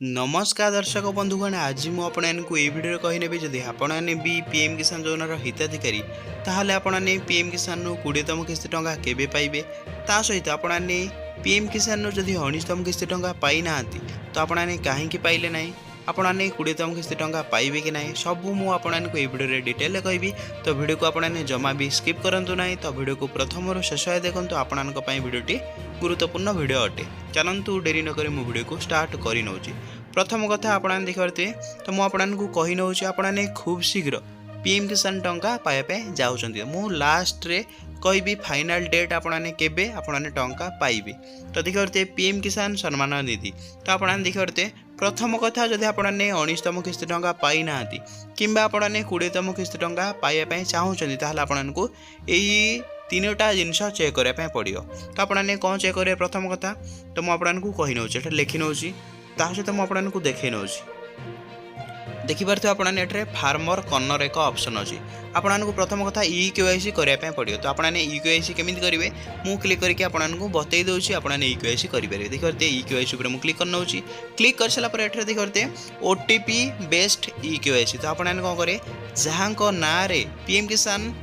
नमस्कार दर्शक बंधुगण आज मुझे भिडियो कहनेबी जदि आपने भी पीएम किसान योजनार हिताधिकारी ताहले आपने पीएम किसान 20तम किस्ती टंका केबे पाइबे ता सहित आपने पीएम किसान जदि 19तम किस्ती टंका पाई ना तो आपने कहीं पाइले ना आपने 20तम किस्ती टंका पाइबे कि ना सबू मुझे भिडियो डिटेल कहबी। तो भिडियो को आपने जमा भी स्किप करूँ ना। तो भिडियो को प्रथम शेष देखो आपण भिडियोटी गुरुत्वपूर्ण भिडियो अटे। चलतु डेरी नक भिडियो को स्टार्ट कर नौची। प्रथम कथा आपने देखिए तो मुझे कही नौ आपने खूब शीघ्र पीएम किसान टंका पाइबा जाऊँच मु लास्ट रे कहि फाइनाल डेट आपने केबे आपने टंका पाइबे। तो देखिए पीएम किसान सम्मान निधि तो आपने देखिए प्रथम कथा जदि आपने 19तम किस्ती टंका पाई ना कि आपने 20तम किस्ती टंका पाइबा चाहूँगी ताहले आपको यही तीनोटा जिनस चेक करने पड़ो। तो आपने कौन चेक करें प्रथम कथा तो मुझे कही नौ लिखि नौ सहित मुझे देखे नौ देखिपे आपने ये फार्मर कर्नर एक ऑप्शन अच्छी आपको प्रथम कथा EKYC करने पड़ो। तो आपने EKYC केमी करेंगे मुझे क्लिक करके आपको बतई दूसरी आपने EKYC करेंगे। देखिए EKYC पर क्लिक कर नौ क्लिक कर सारापर ये देखिए OTP बेस्ड EKYC। तो आपने कौन करेंगे जहाँ ना पीएम किसान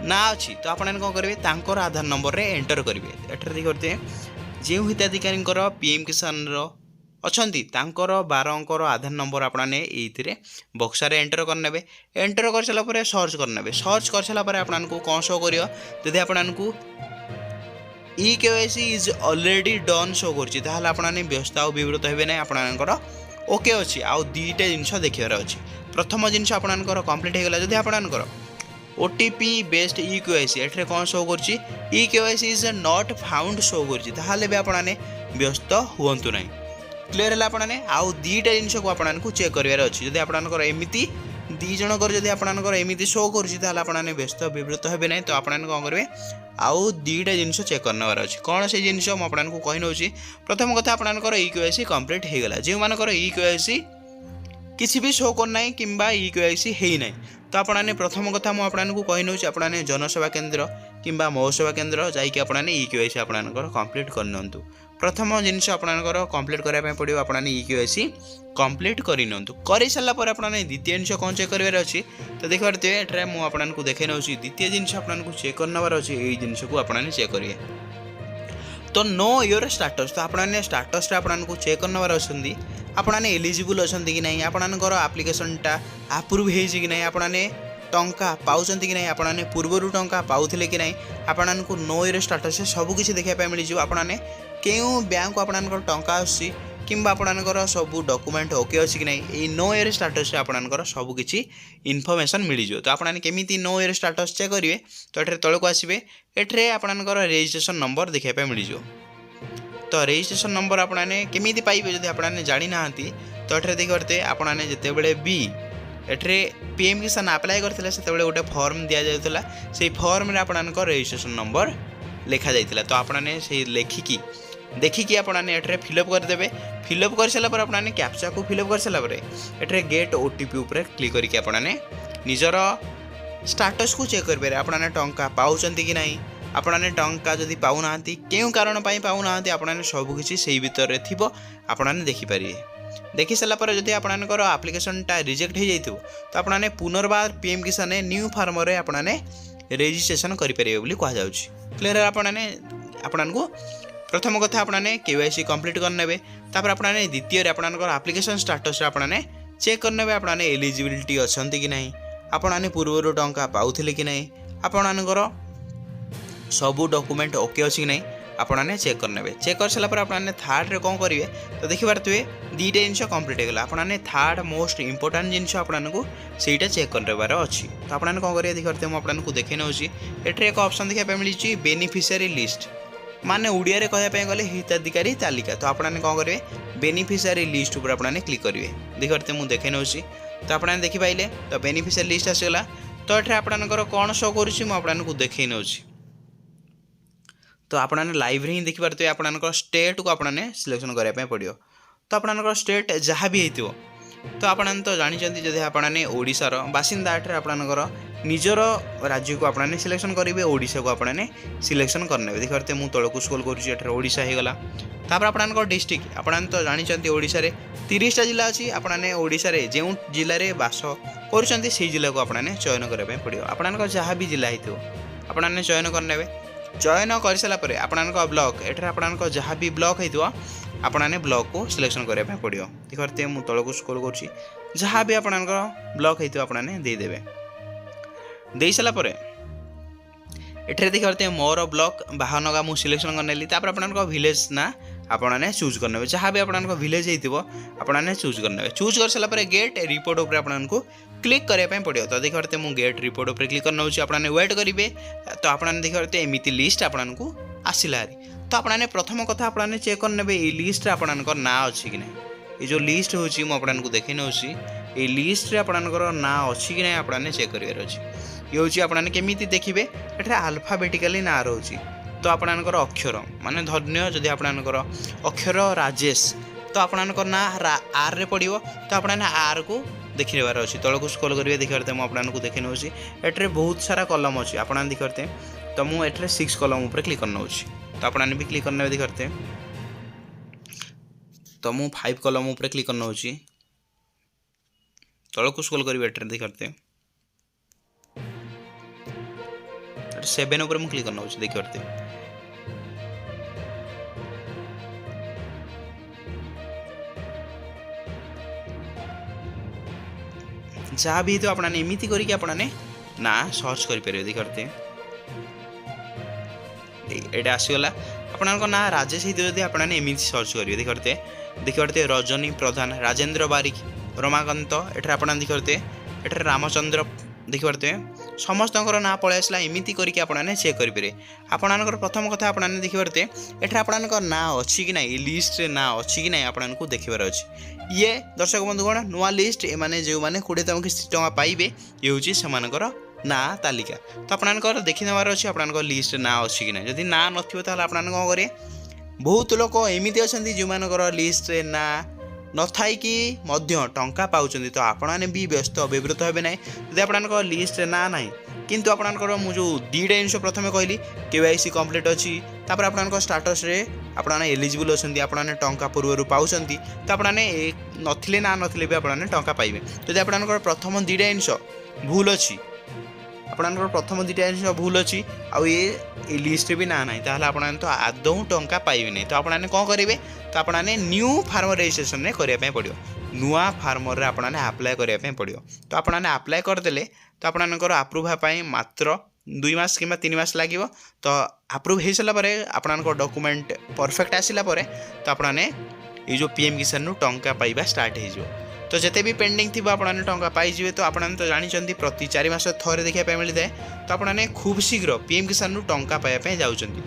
ना अच्छी तो आपने कौन करेंगे आधार नंबर रे एंटर करेंगे। ये देखिए जो हिताधिकारी पीएम किसान अच्छी 12 अंकर आधार नंबर आपने ये बक्सार एंटर करने एंटर कर सारापर सर्च करने सर्च कर सारापर आपको कौन शो कर जदि आपको EKYC is already done show कर व्यस्त आ विवृत हे ना आपंकर ओके अच्छी आउ दुईटा जिनस देखार अच्छी। प्रथम जिनस आपंकर कंप्लीट होगा जदि आपंकर OTP बेस्ड EKYC ये कौन शो कर EKYC is not found show कर आपने व्यस्त हूँ ना। क्लीयर है आपने आउ दुईटा जिनस को आपको चेक करार अच्छी जब आपंकर एमती दी जनकर जब आपंकर एमती शो कर व्यस्त विवृत हे ना। तो आपने कौन करेंगे आउ दुईटा जिनस चेक करने अच्छी कौन से जिनस मुझे कही नौ प्रथम कथा आपंकर EKYC कंप्लीट होगा जो मानकर EKYC किसी भी शो करना कि EKYC है ना। तो आपने प्रथम कथा मुझे कही नौ आपने जनसेवा केन्द्र कि मो सेवा केन्द्र जाने EKYC आपंकर कंप्लीट करनी। प्रथम जिनस आपंकर कंप्लीट करने पड़ो आपने EKYC कंप्लीट कर सारापर आपने द्वितीय जिनस कौन चेक करार अच्छी। तो देखिए ये मुझे देखे नौ द्वितीय जिनस आपको चेक करने अच्छी यही जिनस को आपने चेक करेंगे। तो नो योर स्टाटस तो आपने स्टाटस आपको चेक करने अच्छी आपने एलिजिबल अच्छा कि नहीं आपंकर आप्लिकेसनटा आप्रुव हो ना आपने टंका पाँच कि नहीं आपने पूर्वर टंका पाऊले कि नहीं आपको नो योर स्टाटस सबकि देखापी मिल आपने क्यों बैंक आपंकर टंका आसी कि आपंकर सब डॉक्यूमेंट ओके अच्छी कि नहीं ये नो योर स्टाटस आपंकर सबकि इनफॉरमेशन मिल जाए। तो आपने केमी नो योर स्टाटस चेक करेंगे तो ये तौक आसवे ये आपंकर रजिस्ट्रेशन नंबर देखापी मिल जाए। तो रजिस्ट्रेशन नंबर आपने केमी पाइबे जब आपने जानी ना तो ये देखिए आपने जितेबाला भी ये पीएम किसान आप्लाय करते से गोटे फॉर्म दि जाता से फॉर्म आपंकर रजिस्ट्रेशन नंबर लिखा जाता। तो आपने से लिखिकी देखिकी आपने ये फिलअप करदे फिलअप कर सारापर आपने कैप्चा को फिलअप कर सारापर ये गेट OTP उपर क्लिक करके आपने निजर स्टाटस को चेक करेंगे आपने टंका पाँच कि नहीं आपने टंका जदि पाऊना क्यों कारण पाऊना आपने सबकि से भितर थी आपने देखिपारे। देखी सारापर जब आपंकर आप्लिकेसनटा रिजेक्ट हो जाइए तो आपने पुनर्बार पीएम किसान न्यू फार्मर आपने रजिस्ट्रेशन करेंगे कहुच्छे। क्लीयर आपने आपको प्रथम कथा आपने KYC कंप्लीट करने आपने द्वितीय आपंकर आप्लिकेसन स्टाटस आपने चेक करने आपने एलिजिबिलिटी अच्छा कि नहीं आपने पूर्वर टंका पाऊले कि नहीं आपंकर सबू डॉक्यूमेंट ओके अच्छी कि नहीं आपने चेक करने चेक कर सारापर आपने थर्ड रे कौन करेंगे तो देखिए दुईटा जिनस कंप्लीट होगा आपने थर्ड मोस्ट इंपोर्टाट जिनस आपको सहीटा चेक करवार अच्छी। तो आपने कौन करेंगे देखिए मुझे देखे नौ ये एक ऑप्शन देखा मिली बेनिफिशियरी लिस्ट माने उड़िया कहवाई गले हिताधिकारी तालिका। तो आपने कौन करेंगे बेनिफिशियरी लिस्ट पर आपने क्लिक करेंगे देखिए मुझे देखे नौ तो आपने देखिपारे तो बेनिफिशियरी लिस्ट आसगला। तो ये आपंकर कौन शो करूँ देखे नौ तो आपने लाइव ही देखिए आपंकर स्टेट को आपने सिलेक्शन करने पड़ो। तो आपंकर स्टेट जहाँ भी हो तो आपण तो जानिचंती जदि आपने ओडिशार बासिंदा एठरे आपनकर निजर राज्य को आपने सिलेक्शन करेंगे ओडिशा को आपने सिलेक्शन करने देखते मुझे तौक स्क्रॉल करुँचे ओडिशा हो गला तापर आपन डिस्ट्रिक्ट आपन तो जानिचंती ओडिशा रे 30टा जिला अच्छी आपने ओडिशा रे जो जिले में बास कर जिला को आपने चयन करने पड़ो आपन जहाँ भी जिला हो आपने चयन करने चयन कर सारापर आपण ब्लॉक एठर आपन जहाँ भी ब्लॉक हो आपने ब्लॉक को सिलेक्शन करने पड़ो देखते मुझे तौक स्क्रॉल करुँची जहाँ भी आपन ब्लॉक हो आपने देदेवे दे सारापर एठे देखते मोर ब्लॉक बाहनगा मुझे सिलेक्शन करनेली आपन विलेज ना आपने चूज करने जहाँ भी आपन विलेज होने चूज करने चूज कर सारापर गेट रिपोर्ट उपर आपको क्लिक करने पड़ो तो देखते मुझे गेट रिपोर्ट उपर क्लिक करना आपने वेट करेंगे तो आपने देखते एमती लिस्ट आपको आसला हारी तो आपने प्रथम कथा आपने चेक करने ये लिस्ट आपन ना अच्छी कि ना ये जो लिस्ट होपको देखी नौ ये लिस्ट आपनकर ना अच्छी कि ना आपने चेक करार अच्छी ये हूँ आपने केमी देखिए ये आल्फाबेटिकाली ना रोचे तो आपनकर अक्षर माने धन्य जदि आपनकर अक्षर राजेश तो आपनकर ना आर रे पड़ो तो आपने आर को देखिबार अच्छी तौक स्क्रॉल करेंगे देखते मुझे आपको देखी नौ एट्रे बहुत सारा कलम अच्छी आप देखते तो मुझे 6 कलम उपर क्लिक करना तो आपने भी क्लिक करने देखते तो मुझे 5 कलम उपर क्लिक करना तौक स्क्रॉल करेंगे एट्रे देखते 7 उपर मुझे क्लिक करना देखते जहाँ भी तो आपने एमती करके आपने ना सर्च करेंगे देखते ये आसगला आपन ना राजेश होती आपने एमती सर्च करेंगे देखते रजनी प्रधान राजेंद्र बारिक रमाकांत एठर आप देखते एठर रामचंद्र देखते समस्त ना पलि आसला एमती करके आपने चेक करेंगे आपनकर प्रथम कथा आपने देखते एठर आपनकर ना अच्छी कि ना लिस्ट ना अच्छी कि ना आपको देखबार अच्छी ये दर्शक बंधुगण नुआ लिस्ट एमाने जो मैंने 20तम किस्त टंका पाइबे ये हूँ सेमानकर ना तालिका तो आपनकर देखी नेबार अच्छी आपनकर लिस्ट ना अच्छी कि ना जदि ना नथिबो ताले आपन कौन करेंगे बहुत लोक एमती अच्छा जो मानकर लिस्ट ना न थाई कि टंका पाँच तो आपने भी व्यस्त विवृत हे ना जब आपन लिस्ट ना ना किंतु आपनकर मुझे 2टा जिन प्रथम कहली KYC कंप्लीट अच्छी तापर आपन स्टाटस रे आपने एलिजिबल अच्छा आपने टंका पूर्व पाँच तो आपने नथिले ना नथिले भी आपने टंका पाइबे जब आपनकर प्रथम 2टा जिन भूल अच्छी आपनकर प्रथम 2टा जिन भूल अच्छी आउ ये लिस्ट भी ना ना आपने तो आदौ टंका पाइबे नहीं तो आपने कौन करेंगे तो आपने न्यू फार्म रजिस्ट्रेशन में करने पड़ो नुआ फार्मर आपने आप्लाय करने पड़ो तो आपने आप्लाय करदे तो आपनकर आप्रुव होगापाई मात्र 2 मास कि 3 मास लगे तो आप्रुव हो सारापर आपन डॉक्यूमेंट परफेक्ट आसला तो आपने ये जो PM किसान टंका पाइबा स्टार्ट हो तो जिते भी पेंडिंग थी आपने टंका पाइबे तो आपने तो जानते प्रति 4 मास थोड़े देखा मिलता है तो आपने खूब शीघ्र PM किसान टंका पाइबा जाऊँगी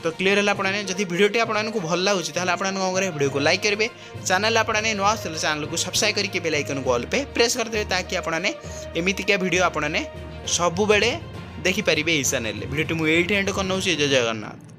तो क्लीयर है आपने जब भिडियोटी आपको भल लगुच तो आपने कौन करेंगे भिडियो को लाइक करेंगे चैनल आपने नुआ आसले चैनल को सब्सक्राइब करके बेल आइकन को ऑल पे प्रेस करदे ताकि आपने एमतीका भिडियो आपने सबुबले देखिपारे चैनल भिडियोटी मुझे एंड करना जय जगन्नाथ।